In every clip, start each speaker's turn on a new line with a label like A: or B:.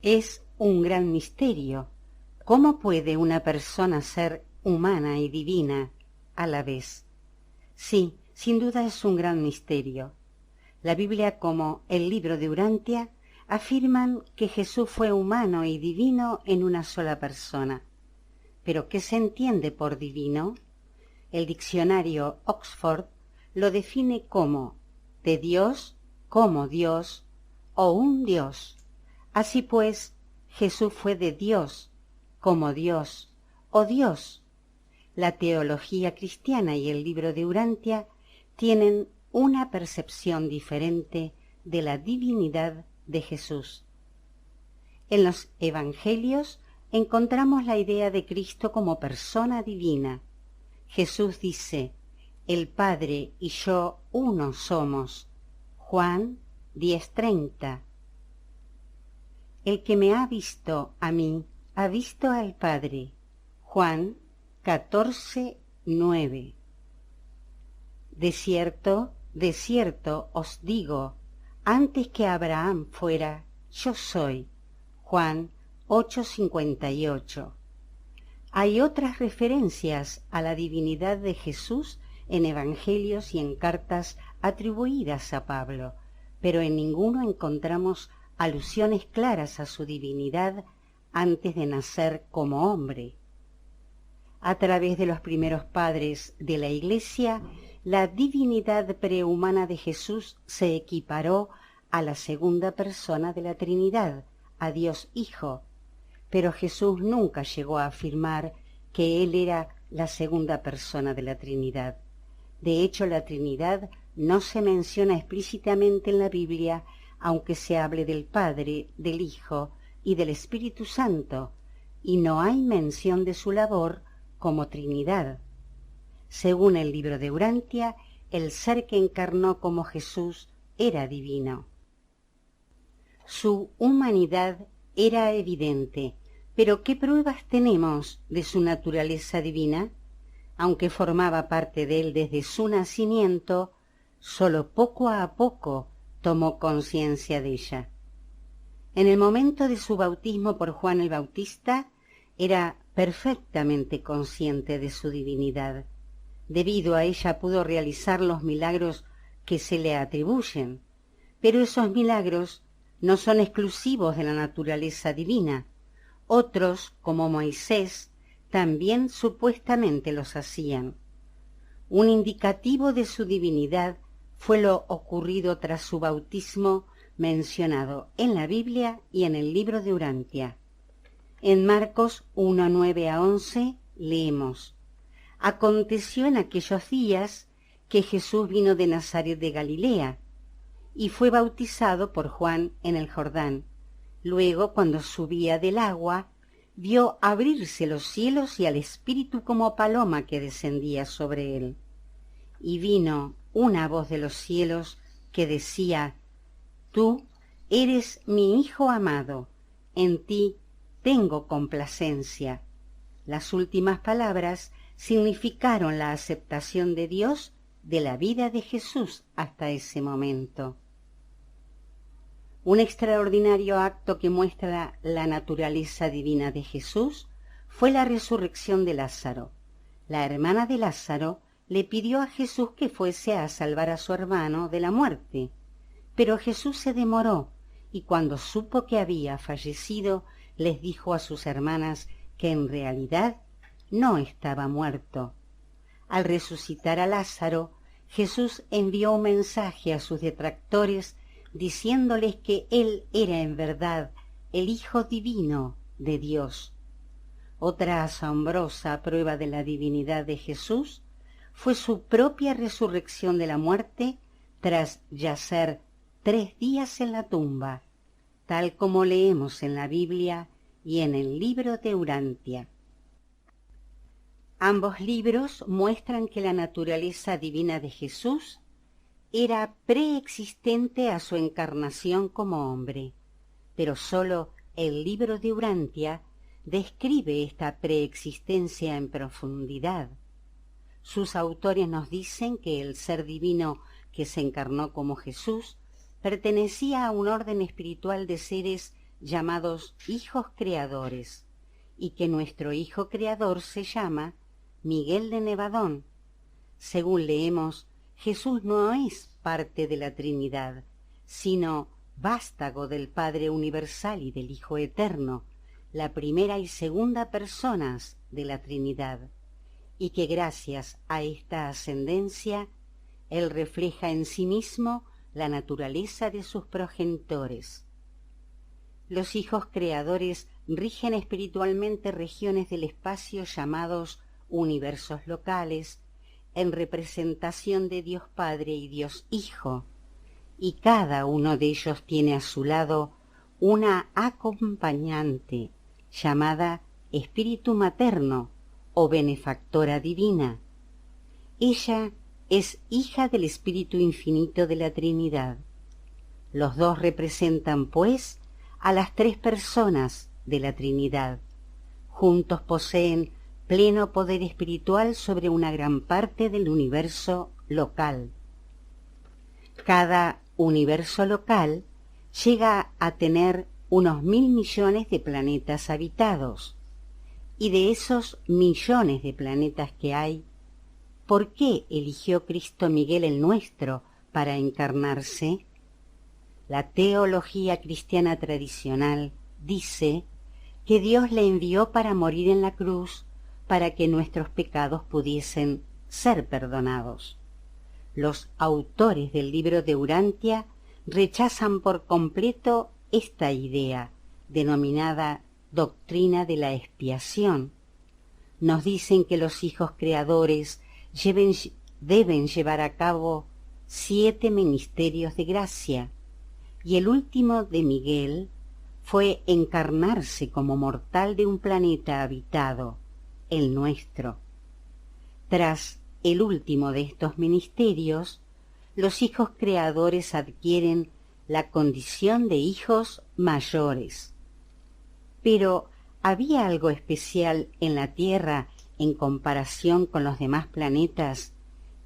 A: Es un gran misterio. ¿Cómo puede una persona ser humana y divina a la vez? Sí, sin duda es un gran misterio. La Biblia como el libro de Urantia afirman que Jesús fue humano y divino en una sola persona. ¿Pero qué se entiende por divino? El diccionario Oxford lo define como de Dios, como Dios o un Dios. Así pues, Jesús fue de Dios, como Dios o Dios. La teología cristiana y el libro de Urantia tienen una percepción diferente de la divinidad de Jesús. En los evangelios encontramos la idea de Cristo como persona divina. Jesús dice: el Padre y yo uno somos. Juan 10:30. El que me ha visto a mí, ha visto al Padre. Juan 14:9. De cierto os digo, antes que Abraham fuera, yo soy. Juan 8:58. Hay otras referencias a la divinidad de Jesús en evangelios y en cartas atribuidas a Pablo, pero en ninguno encontramos alusiones claras a su divinidad antes de nacer como hombre. A través de los primeros padres de la Iglesia, la divinidad prehumana de Jesús se equiparó a la segunda persona de la Trinidad, a Dios Hijo, pero Jesús nunca llegó a afirmar que Él era la segunda persona de la Trinidad. De hecho, la Trinidad no se menciona explícitamente en la Biblia, aunque se hable del Padre, del Hijo y del Espíritu Santo, y no hay mención de su labor como Trinidad. Según el libro de Urantia, el ser que encarnó como Jesús era divino. Su humanidad era evidente, pero ¿qué pruebas tenemos de su naturaleza divina? Aunque formaba parte de él desde su nacimiento, sólo poco a poco tomó conciencia de ella. En el momento de su bautismo por Juan el Bautista, era perfectamente consciente de su divinidad. Debido a ella pudo realizar los milagros que se le atribuyen, pero esos milagros no son exclusivos de la naturaleza divina. Otros, como Moisés, también supuestamente los hacían. Un indicativo de su divinidad fue lo ocurrido tras su bautismo mencionado en la Biblia y en el libro de Urantia. En Marcos 1:9-11 leemos: aconteció en aquellos días que Jesús vino de Nazaret de Galilea y fue bautizado por Juan en el Jordán. Luego, cuando subía del agua, vio abrirse los cielos y al Espíritu como paloma que descendía sobre él. Y vino una voz de los cielos que decía: Tú eres mi Hijo amado, en ti tengo complacencia. Las últimas palabras significaron la aceptación de Dios de la vida de Jesús hasta ese momento. Un extraordinario acto que muestra la naturaleza divina de Jesús fue la resurrección de Lázaro. La hermana de Lázaro le pidió a Jesús que fuese a salvar a su hermano de la muerte, pero Jesús se demoró y cuando supo que había fallecido, les dijo a sus hermanas que en realidad no estaba muerto. Al resucitar a Lázaro, Jesús envió un mensaje a sus detractores diciéndoles que él era en verdad el Hijo divino de Dios. Otra asombrosa prueba de la divinidad de Jesús fue su propia resurrección de la muerte tras yacer 3 días en la tumba, tal como leemos en la Biblia y en el libro de Urantia. Ambos libros muestran que la naturaleza divina de Jesús era preexistente a su encarnación como hombre, pero sólo el libro de Urantia describe esta preexistencia en profundidad. Sus autores nos dicen que el ser divino que se encarnó como Jesús pertenecía a un orden espiritual de seres llamados hijos creadores, y que nuestro hijo creador se llama Miguel de Nevadón. Según leemos, Jesús no es parte de la Trinidad, sino vástago del Padre universal y del Hijo eterno, la primera y segunda personas de la Trinidad, y que gracias a esta ascendencia, Él refleja en sí mismo la naturaleza de sus progenitores. Los hijos creadores rigen espiritualmente regiones del espacio llamados universos locales, en representación de Dios Padre y Dios Hijo, y cada uno de ellos tiene a su lado una acompañante llamada Espíritu Materno o Benefactora Divina. Ella es hija del Espíritu Infinito de la Trinidad. Los dos representan, pues, a las tres personas de la Trinidad. Juntos poseen pleno poder espiritual sobre una gran parte del universo local. Cada universo local llega a tener unos 1.000 millones de planetas habitados. Y de esos millones de planetas que hay, ¿por qué eligió Cristo Miguel el nuestro para encarnarse? La teología cristiana tradicional dice que Dios le envió para morir en la cruz para que nuestros pecados pudiesen ser perdonados. Los autores del libro de Urantia rechazan por completo esta idea, denominada doctrina de la expiación. Nos dicen que los hijos creadores deben llevar a cabo 7 ministerios de gracia, y el último de Miguel fue encarnarse como mortal de un planeta habitado, el nuestro. Tras el último de estos ministerios, los hijos creadores adquieren la condición de hijos mayores. Pero, ¿había algo especial en la Tierra en comparación con los demás planetas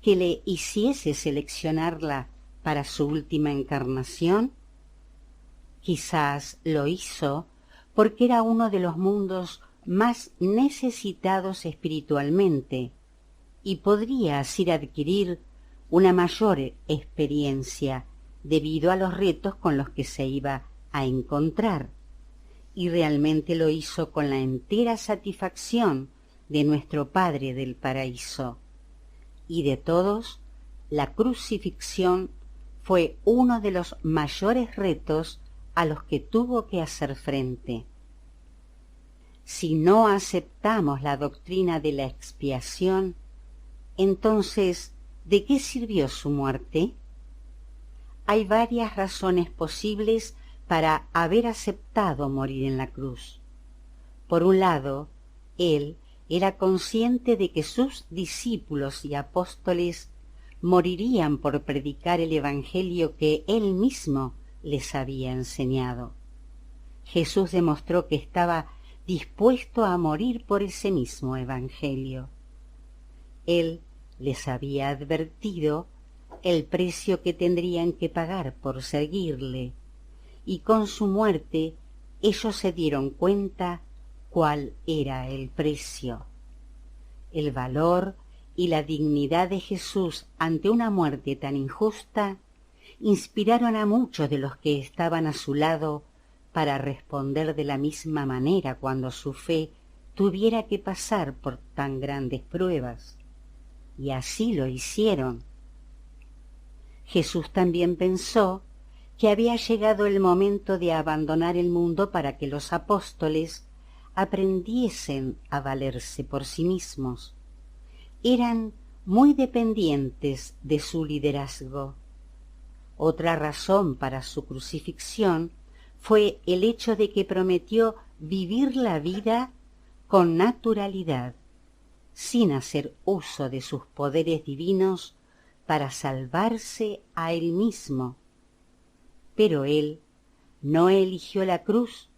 A: que le hiciese seleccionarla para su última encarnación? Quizás lo hizo porque era uno de los mundos más necesitados espiritualmente y podría así adquirir una mayor experiencia debido a los retos con los que se iba a encontrar. Y realmente lo hizo con la entera satisfacción de nuestro Padre del Paraíso. Y de todos, la crucifixión fue uno de los mayores retos a los que tuvo que hacer frente. Si no aceptamos la doctrina de la expiación, entonces, ¿de qué sirvió su muerte? Hay varias razones posibles para haber aceptado morir en la cruz. Por un lado, él era consciente de que sus discípulos y apóstoles morirían por predicar el evangelio que él mismo les había enseñado. Jesús demostró que estaba dispuesto a morir por ese mismo evangelio. Él les había advertido el precio que tendrían que pagar por seguirle, y con su muerte ellos se dieron cuenta cuál era el precio. El valor y la dignidad de Jesús ante una muerte tan injusta inspiraron a muchos de los que estaban a su lado para responder de la misma manera cuando su fe tuviera que pasar por tan grandes pruebas. Y así lo hicieron. Jesús también pensó que había llegado el momento de abandonar el mundo para que los apóstoles aprendiesen a valerse por sí mismos. Eran muy dependientes de su liderazgo. Otra razón para su crucifixión fue el hecho de que prometió vivir la vida con naturalidad, sin hacer uso de sus poderes divinos para salvarse a él mismo. Pero él no eligió la cruz,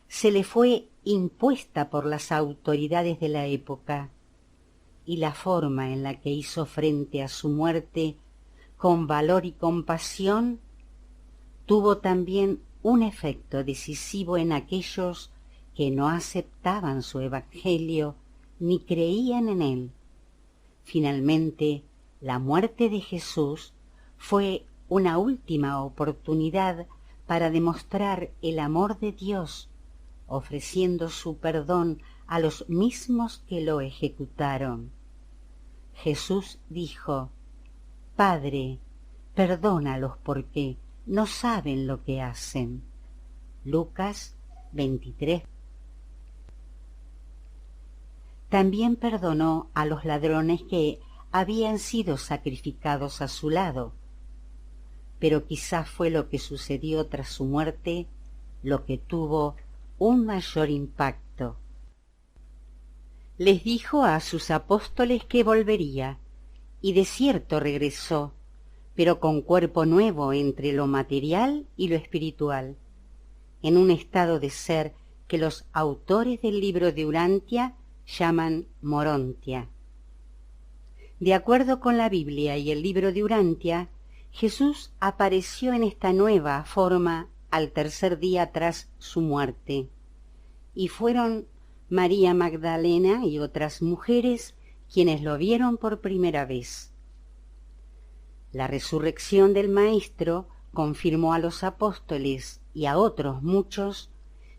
A: se le fue impuesta por las autoridades de la época, y la forma en la que hizo frente a su muerte con valor y compasión tuvo también un efecto decisivo en aquellos que no aceptaban su evangelio ni creían en él. Finalmente, la muerte de Jesús fue una última oportunidad para demostrar el amor de Dios, ofreciendo su perdón a los mismos que lo ejecutaron. Jesús dijo: Padre, perdónalos porque no saben lo que hacen. Lucas 23. También perdonó a los ladrones que habían sido sacrificados a su lado, pero quizás fue lo que sucedió tras su muerte lo que tuvo un mayor impacto. Les dijo a sus apóstoles que volvería, y de cierto regresó, pero con cuerpo nuevo entre lo material y lo espiritual, en un estado de ser que los autores del libro de Urantia llaman Morontia. De acuerdo con la Biblia y el libro de Urantia, Jesús apareció en esta nueva forma al tercer día tras su muerte, y fueron María Magdalena y otras mujeres quienes lo vieron por primera vez. La resurrección del Maestro confirmó a los apóstoles y a otros muchos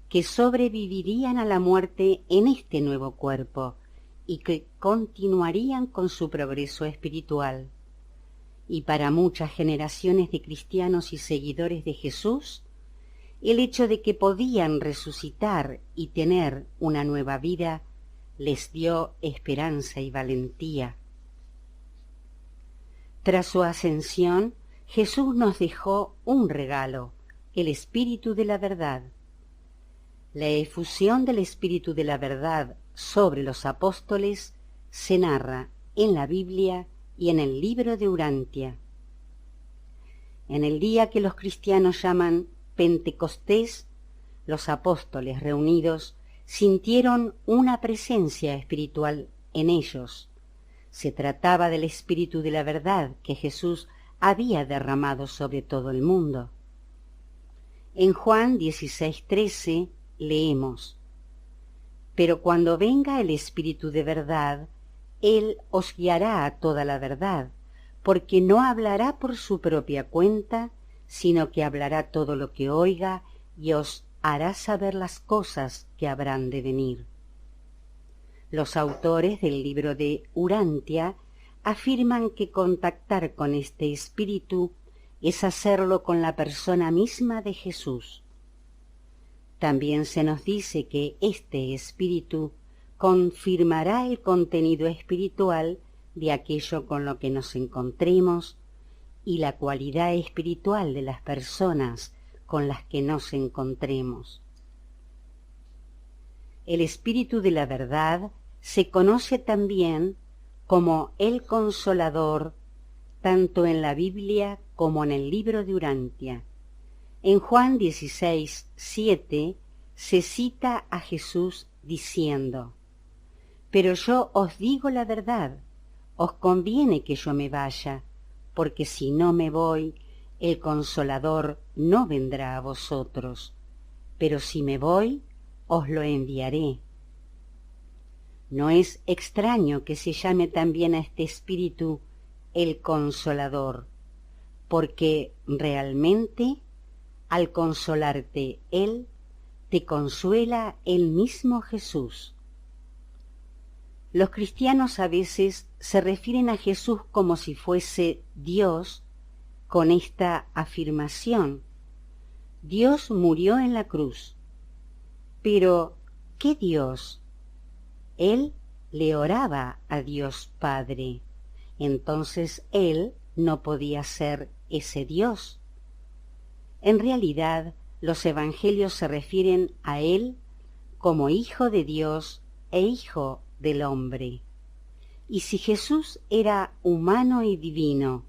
A: que sobrevivirían a la muerte en este nuevo cuerpo y que continuarían con su progreso espiritual. Y para muchas generaciones de cristianos y seguidores de Jesús, el hecho de que podían resucitar y tener una nueva vida les dio esperanza y valentía. Tras su ascensión, Jesús nos dejó un regalo, el Espíritu de la Verdad. La efusión del Espíritu de la Verdad sobre los apóstoles se narra en la Biblia y en el libro de Urantia. En el día que los cristianos llaman Pentecostés, los apóstoles reunidos sintieron una presencia espiritual en ellos. Se trataba del Espíritu de la Verdad que Jesús había derramado sobre todo el mundo. En Juan 16:13 leemos: Pero cuando venga el Espíritu de verdad, Él os guiará a toda la verdad, porque no hablará por su propia cuenta, sino que hablará todo lo que oiga y os hará saber las cosas que habrán de venir. Los autores del libro de Urantia afirman que contactar con este espíritu es hacerlo con la persona misma de Jesús. También se nos dice que este espíritu confirmará el contenido espiritual de aquello con lo que nos encontremos y la cualidad espiritual de las personas con las que nos encontremos. El Espíritu de la Verdad se conoce también como el Consolador, tanto en la Biblia como en el libro de Urantia. En Juan 16:7 se cita a Jesús diciendo: Pero yo os digo la verdad, os conviene que yo me vaya, porque si no me voy, el Consolador no vendrá a vosotros, pero si me voy, os lo enviaré. No es extraño que se llame también a este espíritu el Consolador, porque realmente, al consolarte Él, te consuela el mismo Jesús. Los cristianos a veces se refieren a Jesús como si fuese Dios con esta afirmación: Dios murió en la cruz. Pero, ¿qué Dios? Él le oraba a Dios Padre. Entonces Él no podía ser ese Dios. En realidad, los evangelios se refieren a Él como Hijo de Dios e Hijo del hombre. Y si Jesús era humano y divino,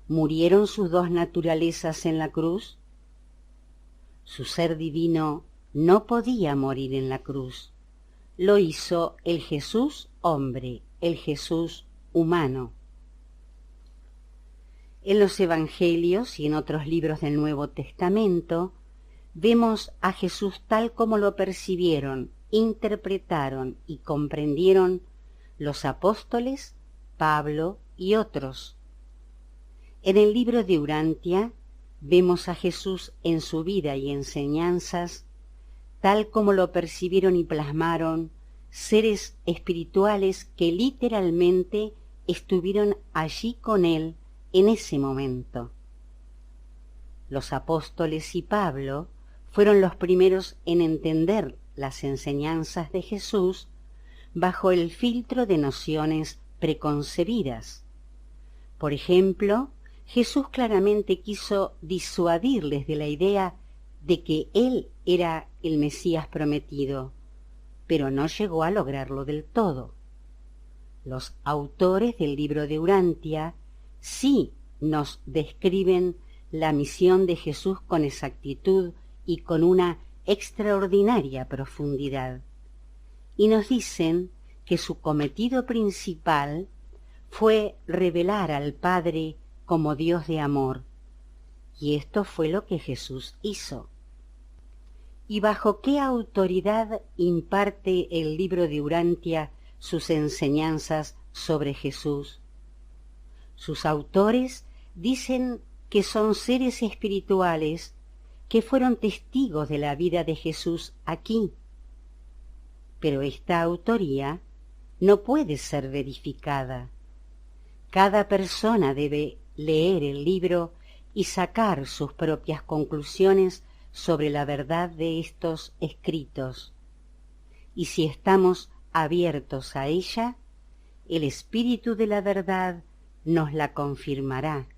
A: ¿murieron sus dos naturalezas en la cruz? Su ser divino no podía morir en la cruz. Lo hizo el Jesús hombre, el Jesús humano. En los evangelios y en otros libros del Nuevo Testamento vemos a Jesús tal como lo percibieron, interpretaron y comprendieron los apóstoles, Pablo y otros. En el libro de Urantia vemos a Jesús en su vida y enseñanzas tal como lo percibieron y plasmaron seres espirituales que literalmente estuvieron allí con él en ese momento. Los apóstoles y Pablo fueron los primeros en entender las enseñanzas de Jesús bajo el filtro de nociones preconcebidas. Por ejemplo, Jesús claramente quiso disuadirles de la idea de que él era el Mesías prometido, pero no llegó a lograrlo del todo. Los autores del libro de Urantia sí nos describen la misión de Jesús con exactitud y con una extraordinaria profundidad, y nos dicen que su cometido principal fue revelar al Padre como Dios de amor, y esto fue lo que Jesús hizo. ¿Y bajo qué autoridad imparte el libro de Urantia sus enseñanzas sobre Jesús? Sus autores dicen que son seres espirituales que fueron testigos de la vida de Jesús aquí. Pero esta autoría no puede ser verificada. Cada persona debe leer el libro y sacar sus propias conclusiones sobre la verdad de estos escritos. Y si estamos abiertos a ella, el Espíritu de la verdad nos la confirmará.